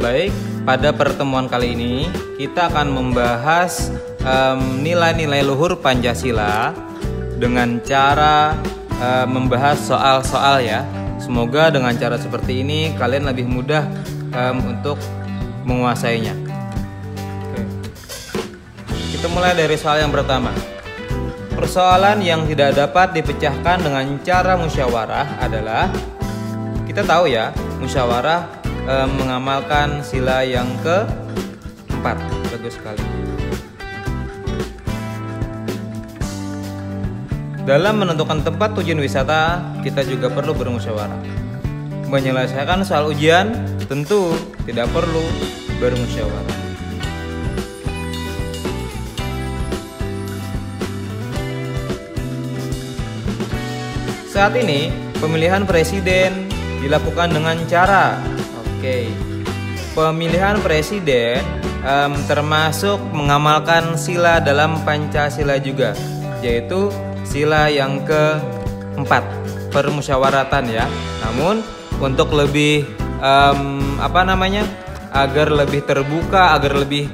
baik. Pada pertemuan kali ini kita akan membahas nilai-nilai luhur Pancasila dengan cara membahas soal-soal ya. Semoga dengan cara seperti ini kalian lebih mudah untuk menguasainya. Oke. Kita mulai dari soal yang pertama. Persoalan yang tidak dapat dipecahkan dengan cara musyawarah adalah, kita tahu ya, musyawarah mengamalkan sila yang keempat. Bagus sekali. Dalam menentukan tempat tujuan wisata, kita juga perlu bermusyawarah. Menyelesaikan soal ujian tentu tidak perlu bermusyawarah. Saat ini pemilihan presiden dilakukan dengan cara pemilihan presiden termasuk mengamalkan sila dalam Pancasila juga, yaitu sila yang keempat, permusyawaratan ya. Namun untuk lebih agar lebih terbuka, agar lebih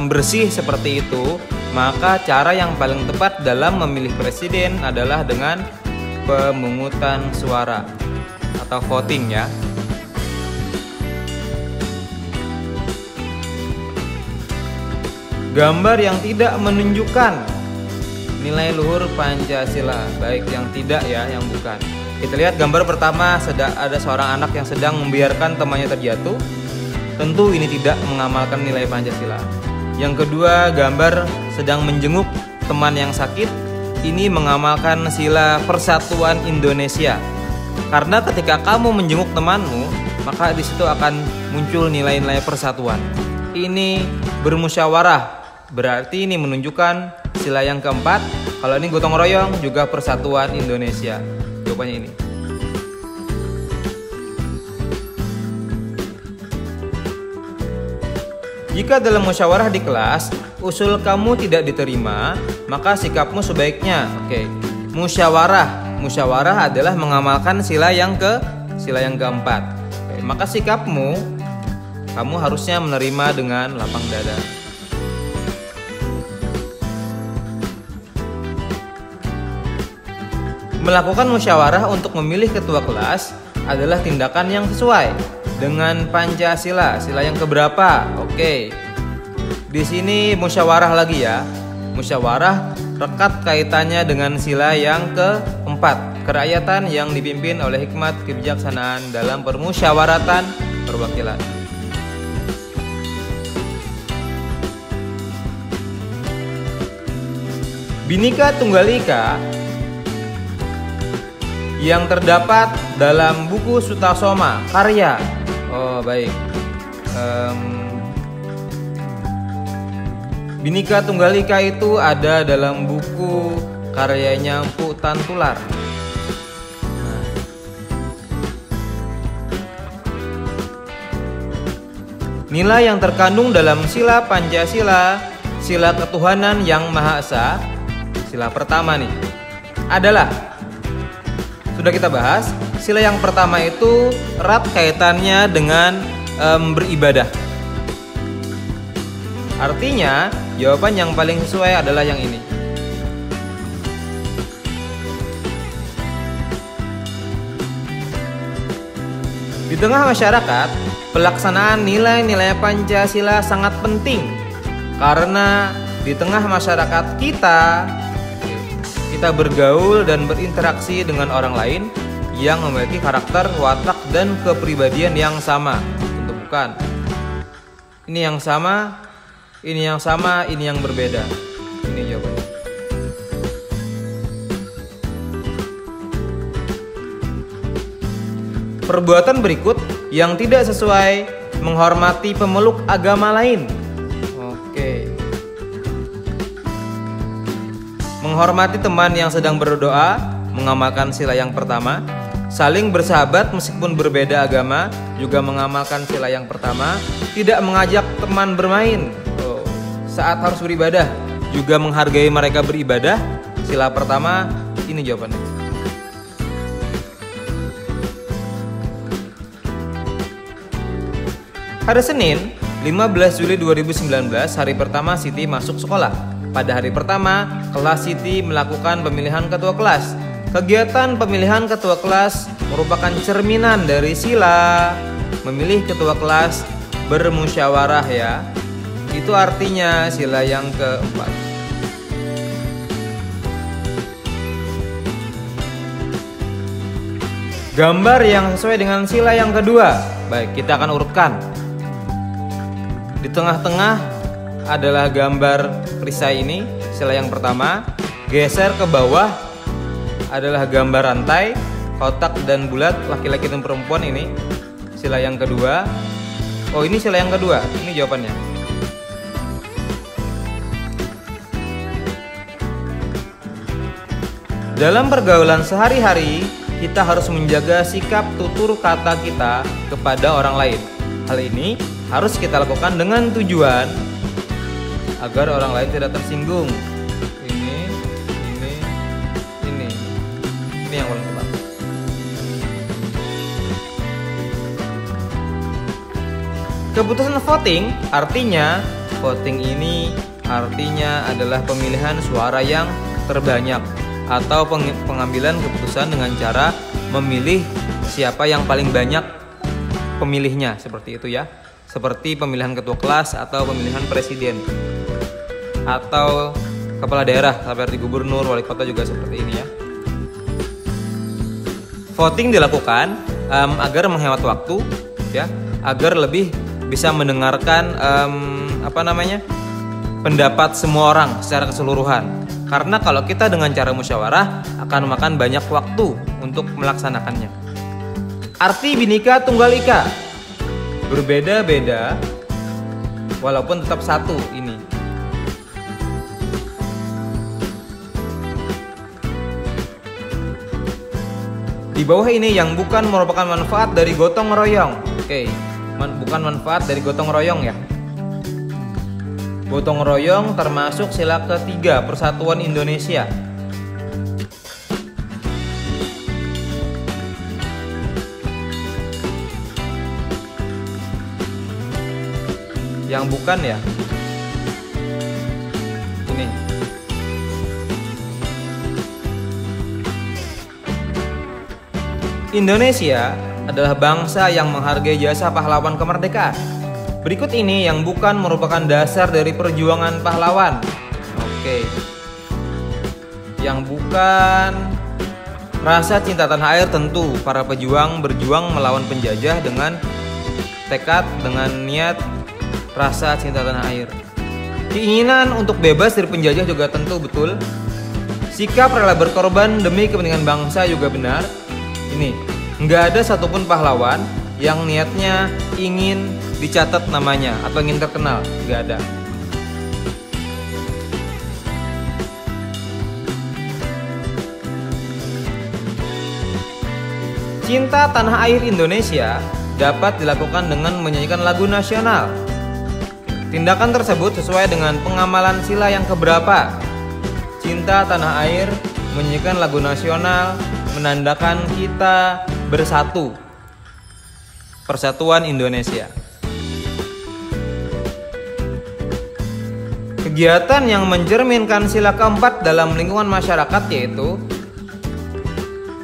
bersih seperti itu, maka cara yang paling tepat dalam memilih presiden adalah dengan pemungutan suara atau voting ya. Gambar yang tidak menunjukkan nilai luhur Pancasila, baik yang tidak ya, yang bukan. Kita lihat gambar pertama, ada seorang anak yang sedang membiarkan temannya terjatuh. Tentu ini tidak mengamalkan nilai Pancasila. Yang kedua, gambar sedang menjenguk teman yang sakit. Ini mengamalkan sila persatuan Indonesia. Karena ketika kamu menjenguk temanmu, maka di situ akan muncul nilai-nilai persatuan. Ini bermusyawarah, berarti ini menunjukkan sila yang keempat. Kalau ini gotong royong, juga persatuan Indonesia. Jawabannya ini. Jika dalam musyawarah di kelas, usul kamu tidak diterima, maka sikapmu sebaiknya musyawarah adalah mengamalkan sila yang keempat. Maka sikapmu, kamu harusnya menerima dengan lapang dada. Melakukan musyawarah untuk memilih ketua kelas adalah tindakan yang sesuai dengan Pancasila, sila yang keberapa? Di sini musyawarah lagi ya. Musyawarah rekat kaitannya dengan sila yang keempat, kerakyatan yang dipimpin oleh hikmat kebijaksanaan dalam permusyawaratan perwakilan. Bhinneka Tunggal Ika yang terdapat dalam buku Sutasoma karya. Bhinneka Tunggal Ika itu ada dalam buku karyanya Mpu Tantular. Nilai yang terkandung dalam sila Pancasila, sila ketuhanan yang Maha Esa, sila pertama nih, adalah, sudah kita bahas, sila yang pertama itu erat kaitannya dengan beribadah. Artinya jawaban yang paling sesuai adalah yang ini. Di tengah masyarakat, pelaksanaan nilai-nilai Pancasila sangat penting, karena di tengah masyarakat kita bergaul dan berinteraksi dengan orang lain yang memiliki karakter, watak, dan kepribadian yang sama. Tentu bukan. Ini yang sama, ini yang sama, ini yang berbeda. Ini jawabannya. Perbuatan berikut yang tidak sesuai menghormati pemeluk agama lain. Menghormati teman yang sedang berdoa, mengamalkan sila yang pertama. Saling bersahabat meskipun berbeda agama, juga mengamalkan sila yang pertama. Tidak mengajak teman bermain saat harus beribadah, juga menghargai mereka beribadah. Sila pertama, ini jawabannya. Hari Senin, 15 Juli 2019, hari pertama Siti masuk sekolah. Pada hari pertama, kelas Siti melakukan pemilihan ketua kelas. Kegiatan pemilihan ketua kelas merupakan cerminan dari sila memilih ketua kelas bermusyawarah ya. Itu artinya sila yang keempat. Gambar yang sesuai dengan sila yang kedua. Baik, kita akan urutkan. Di tengah-tengah adalah gambar perisai ini, sila yang pertama. Geser ke bawah adalah gambar rantai, kotak dan bulat, laki-laki dan perempuan ini. Sila yang kedua. Oh, ini sila yang kedua. Ini jawabannya. Dalam pergaulan sehari-hari, kita harus menjaga sikap tutur kata kita kepada orang lain. Hal ini harus kita lakukan dengan tujuan agar orang lain tidak tersinggung. Ini yang paling tepat. Keputusan voting ini artinya adalah pemilihan suara yang terbanyak atau pengambilan keputusan dengan cara memilih siapa yang paling banyak pemilihnya, seperti itu ya. Seperti pemilihan ketua kelas atau pemilihan presiden atau kepala daerah seperti gubernur, wali kota juga seperti ini ya. Voting dilakukan agar menghemat waktu ya, agar lebih bisa mendengarkan pendapat semua orang secara keseluruhan. Karena kalau kita dengan cara musyawarah akan memakan banyak waktu untuk melaksanakannya. Arti Bhinneka Tunggal Ika berbeda-beda walaupun tetap satu ini. Di bawah ini yang bukan merupakan manfaat dari gotong royong. Oke, bukan manfaat dari gotong royong ya. Gotong royong termasuk sila ketiga Persatuan Indonesia. Yang bukan ya, ini. Indonesia adalah bangsa yang menghargai jasa pahlawan kemerdekaan. Berikut ini yang bukan merupakan dasar dari perjuangan pahlawan. Oke. Yang bukan, rasa cinta tanah air tentu. Para pejuang berjuang melawan penjajah dengan tekad, dengan niat, rasa cinta tanah air. Keinginan untuk bebas dari penjajah juga tentu betul. Sikap rela berkorban demi kepentingan bangsa juga benar. Ini, nggak ada satupun pahlawan yang niatnya ingin dicatat namanya atau ingin terkenal, nggak ada. Cinta tanah air Indonesia dapat dilakukan dengan menyanyikan lagu nasional. Tindakan tersebut sesuai dengan pengamalan sila yang keberapa. Cinta tanah air menyanyikan lagu nasional menandakan kita bersatu. Persatuan Indonesia. Kegiatan yang mencerminkan sila keempat dalam lingkungan masyarakat yaitu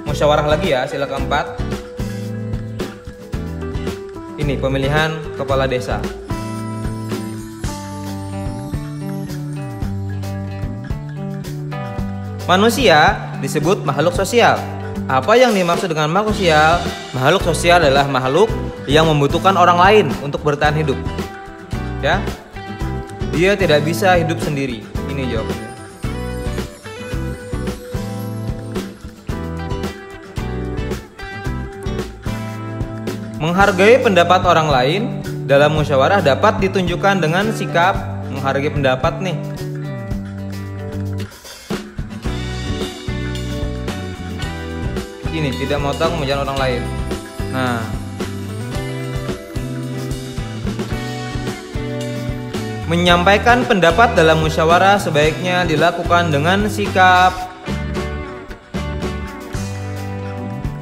musyawarah lagi ya, sila keempat. Ini pemilihan kepala desa. Manusia disebut makhluk sosial. Apa yang dimaksud dengan makhluk sosial? Makhluk sosial adalah makhluk yang membutuhkan orang lain untuk bertahan hidup. Ya. Dia tidak bisa hidup sendiri. Ini jawabannya. Menghargai pendapat orang lain dalam musyawarah dapat ditunjukkan dengan sikap menghargai pendapat nih. Ini tidak motong menjadi orang lain. Nah, menyampaikan pendapat dalam musyawarah sebaiknya dilakukan dengan sikap.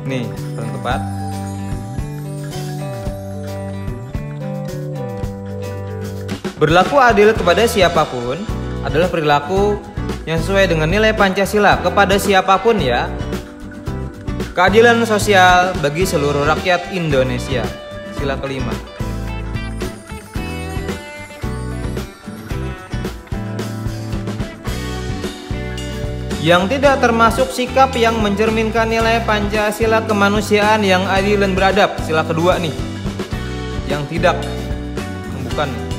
Nih, paling tepat. Berlaku adil kepada siapapun adalah perilaku yang sesuai dengan nilai Pancasila kepada siapapun ya. Keadilan sosial bagi seluruh rakyat Indonesia. Sila kelima. Yang tidak termasuk sikap yang mencerminkan nilai Pancasila kemanusiaan yang adil dan beradab. Sila kedua nih. Yang tidak, bukan.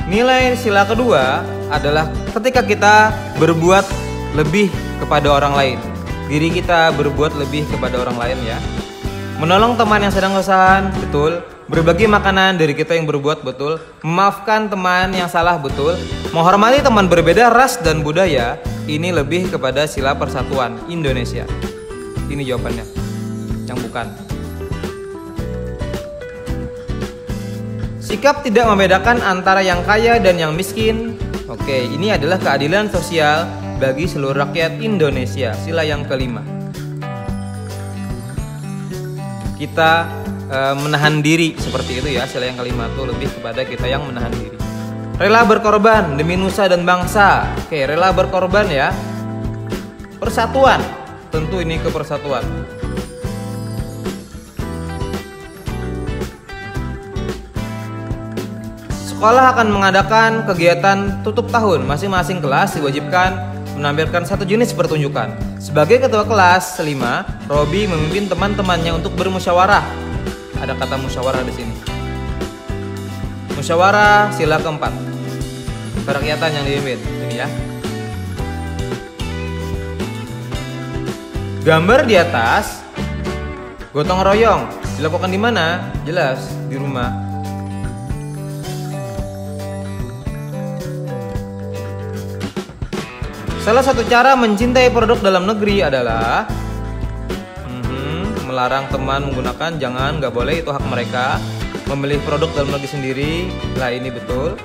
Nilai sila kedua adalah ketika kita berbuat lebih kepada orang lain. Diri kita berbuat lebih kepada orang lain ya. Menolong teman yang sedang kesusahan, betul. Berbagi makanan dari kita yang berbuat, betul. Memaafkan teman yang salah, betul. Menghormati teman berbeda ras dan budaya, ini lebih kepada sila persatuan Indonesia. Ini jawabannya, yang bukan. Sikap tidak membedakan antara yang kaya dan yang miskin. Oke, ini adalah keadilan sosial bagi seluruh rakyat Indonesia. Sila yang kelima. Kita menahan diri seperti itu ya. Sila yang kelima itu lebih kepada kita yang menahan diri. Rela berkorban demi nusa dan bangsa. Oke, rela berkorban ya. Persatuan, tentu ini kepersatuan. Sekolah akan mengadakan kegiatan tutup tahun. Masing-masing kelas diwajibkan menampilkan satu jenis pertunjukan. Sebagai ketua kelas 5, Robi memimpin teman-temannya untuk bermusyawarah. Ada kata musyawarah di sini. Musyawarah sila keempat. Kerakyatan yang dipimpin. Ini ya. Gambar di atas gotong royong dilakukan di mana? Jelas di rumah. Salah satu cara mencintai produk dalam negeri adalah melarang teman menggunakan, jangan, nggak boleh, itu hak mereka. Memilih produk dalam negeri sendiri, lah ini betul.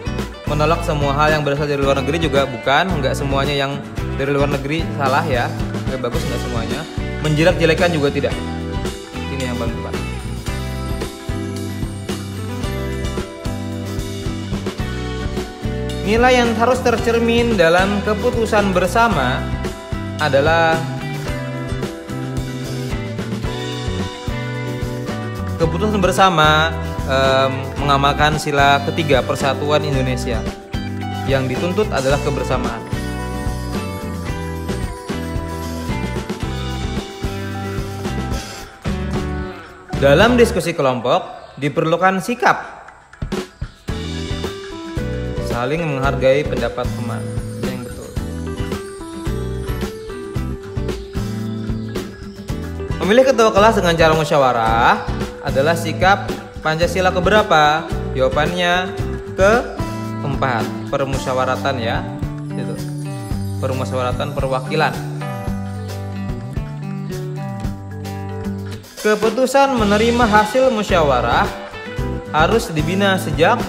Menolak semua hal yang berasal dari luar negeri juga bukan, nggak semuanya yang dari luar negeri salah ya, nggak bagus nggak semuanya. Menjelek-jelekan juga tidak. Ini yang paling tepat. Nilai yang harus tercermin dalam keputusan bersama adalah keputusan bersama mengamalkan sila ketiga persatuan Indonesia. Yang dituntut adalah kebersamaan. Dalam diskusi kelompok diperlukan sikap saling menghargai pendapat teman. Yang betul. Memilih ketua kelas dengan cara musyawarah adalah sikap Pancasila keberapa? Jawabannya keempat. Permusyawaratan ya. Itu. Permusyawaratan perwakilan. Keputusan menerima hasil musyawarah harus dibina sejak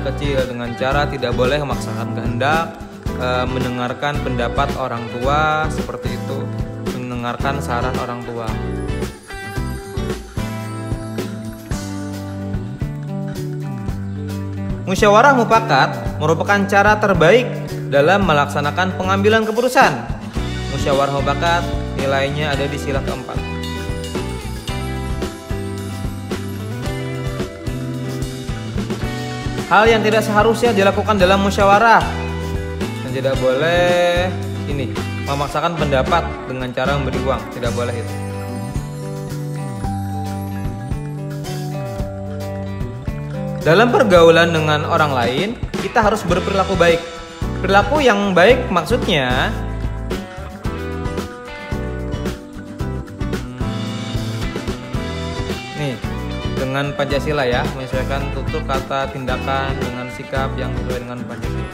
kecil dengan cara tidak boleh memaksakan kehendak, mendengarkan pendapat orang tua seperti itu, mendengarkan saran orang tua. Musyawarah mufakat merupakan cara terbaik dalam melaksanakan pengambilan keputusan. Musyawarah mufakat nilainya ada di sila keempat. Hal yang tidak seharusnya dilakukan dalam musyawarah dan tidak boleh ini memaksakan pendapat dengan cara memberi uang, tidak boleh itu. Dalam pergaulan dengan orang lain, kita harus berperilaku baik. Perilaku yang baik maksudnya dengan Pancasila ya, menyesuaikan tutur kata tindakan dengan sikap yang sesuai dengan Pancasila.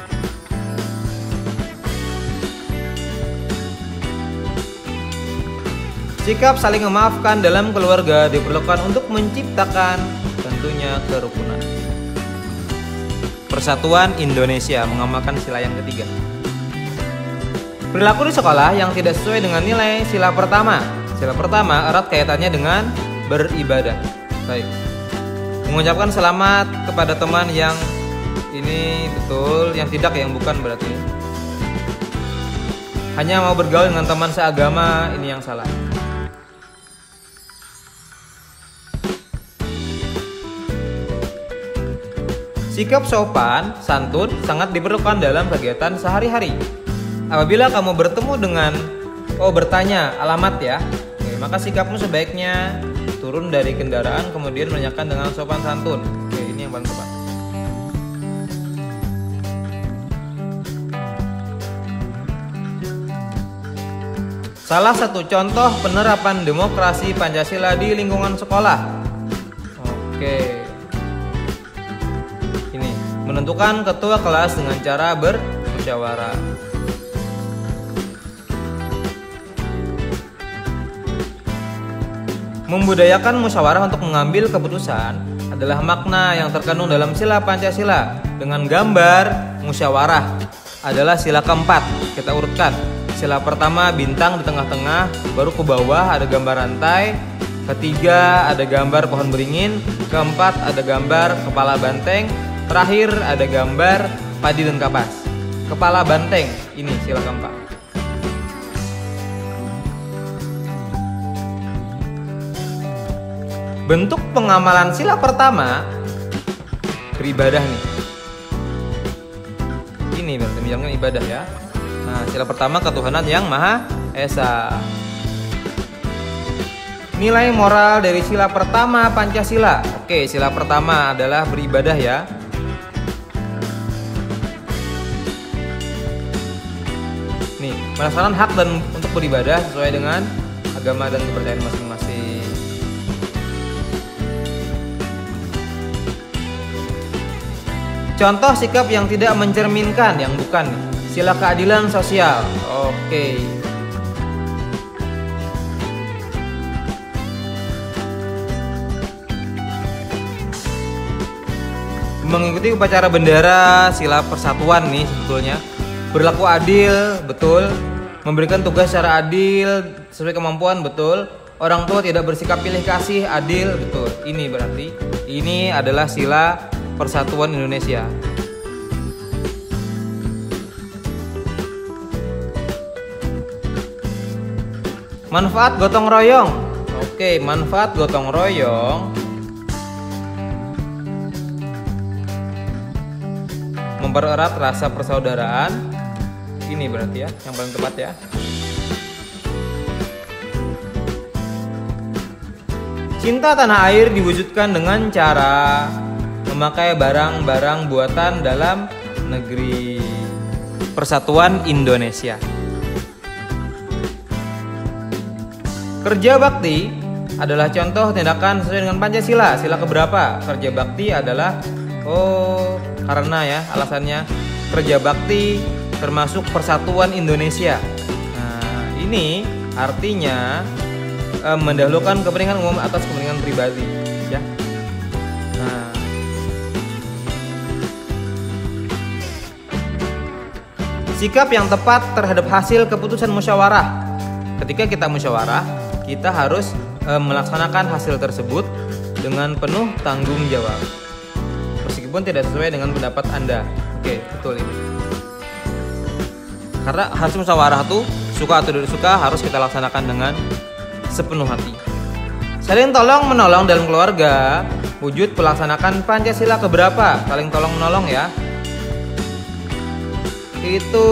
Sikap saling memaafkan dalam keluarga diperlukan untuk menciptakan tentunya kerukunan. Persatuan Indonesia mengamalkan sila yang ketiga. Perilaku di sekolah yang tidak sesuai dengan nilai sila pertama. Sila pertama erat kaitannya dengan beribadah. Baik. Mengucapkan selamat kepada teman yang ini betul, yang tidak yang bukan berarti. Hanya mau bergaul dengan teman seagama, ini yang salah. Sikap sopan, santun sangat diperlukan dalam kegiatan sehari-hari. Apabila kamu bertemu dengan bertanya alamat ya, oke, maka sikapmu sebaiknya turun dari kendaraan kemudian menanyakan dengan sopan santun. Oke, ini yang paling tepat. Salah satu contoh penerapan demokrasi Pancasila di lingkungan sekolah. Oke. Ini menentukan ketua kelas dengan cara bermusyawarah. Membudayakan musyawarah untuk mengambil keputusan adalah makna yang terkandung dalam sila Pancasila. Dengan gambar musyawarah adalah sila keempat. Kita urutkan. Sila pertama bintang di tengah-tengah, baru ke bawah ada gambar rantai. Ketiga ada gambar pohon beringin. Keempat ada gambar kepala banteng. Terakhir ada gambar padi dan kapas. Kepala banteng, ini sila keempat. Bentuk pengamalan sila pertama beribadah nih. Ini berarti menjalankan ibadah ya. Nah, sila pertama ketuhanan yang Maha Esa. Nilai moral dari sila pertama Pancasila. Oke, sila pertama adalah beribadah ya. Nih, melaksanakan hak dan untuk beribadah sesuai dengan agama dan kepercayaan masing-masing. Contoh sikap yang tidak mencerminkan, yang bukan nih. Sila keadilan sosial. Oke. Mengikuti upacara bendera, sila persatuan nih sebetulnya. Berlaku adil, betul. Memberikan tugas secara adil sesuai kemampuan, betul. Orang tua tidak bersikap pilih kasih, adil, betul. Ini berarti ini adalah sila persatuan Indonesia. Manfaat gotong royong. Oke, manfaat gotong royong mempererat rasa persaudaraan. Ini berarti ya, yang paling tepat ya. Cinta tanah air diwujudkan dengan cara memakai barang-barang buatan dalam negeri. Persatuan Indonesia. Kerja bakti adalah contoh tindakan sesuai dengan Pancasila. Sila keberapa? Kerja bakti adalah karena ya alasannya kerja bakti termasuk persatuan Indonesia. Nah, ini artinya mendahulukan kepentingan umum atas kepentingan pribadi, ya. Nah, sikap yang tepat terhadap hasil keputusan musyawarah. Ketika kita musyawarah, kita harus melaksanakan hasil tersebut dengan penuh tanggung jawab, meskipun tidak sesuai dengan pendapat Anda. Oke, betul ini. Karena hasil musyawarah tuh suka atau tidak suka harus kita laksanakan dengan sepenuh hati. Saling tolong menolong dalam keluarga, wujud pelaksanakan Pancasila keberapa? Saling tolong menolong ya. Itu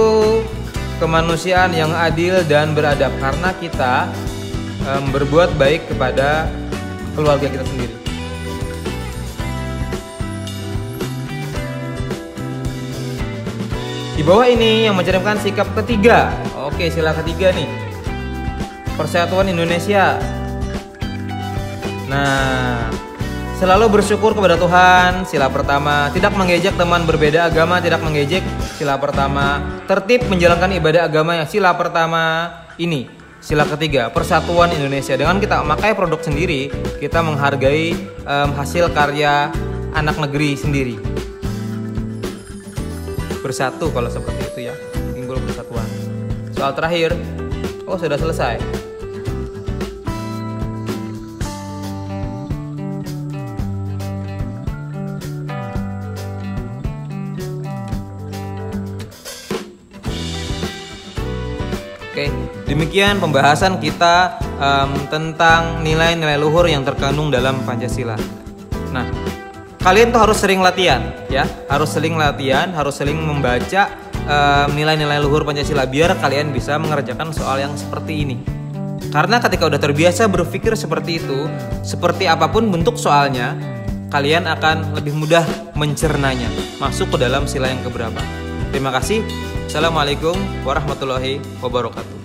kemanusiaan yang adil dan beradab, karena kita berbuat baik kepada keluarga kita sendiri. Di bawah ini yang mencerminkan sikap ketiga. Oke, sila ketiga nih. Persatuan Indonesia. Nah, selalu bersyukur kepada Tuhan. Sila pertama, tidak mengejek teman berbeda agama, tidak mengejek. Sila pertama, tertib menjalankan ibadah agama yang sila pertama ini. Sila ketiga, persatuan Indonesia. Dengan kita memakai produk sendiri, kita menghargai hasil karya anak negeri sendiri. Bersatu kalau seperti itu ya, timbul persatuan. Soal terakhir. Oh, sudah selesai. Oke, demikian pembahasan kita tentang nilai-nilai luhur yang terkandung dalam Pancasila. Nah, kalian tuh harus sering latihan, ya, harus sering membaca nilai-nilai luhur Pancasila biar kalian bisa mengerjakan soal yang seperti ini. Karena ketika udah terbiasa berpikir seperti itu, seperti apapun bentuk soalnya, kalian akan lebih mudah mencernanya masuk ke dalam sila yang keberapa. Terima kasih. Assalamualaikum warahmatullahi wabarakatuh.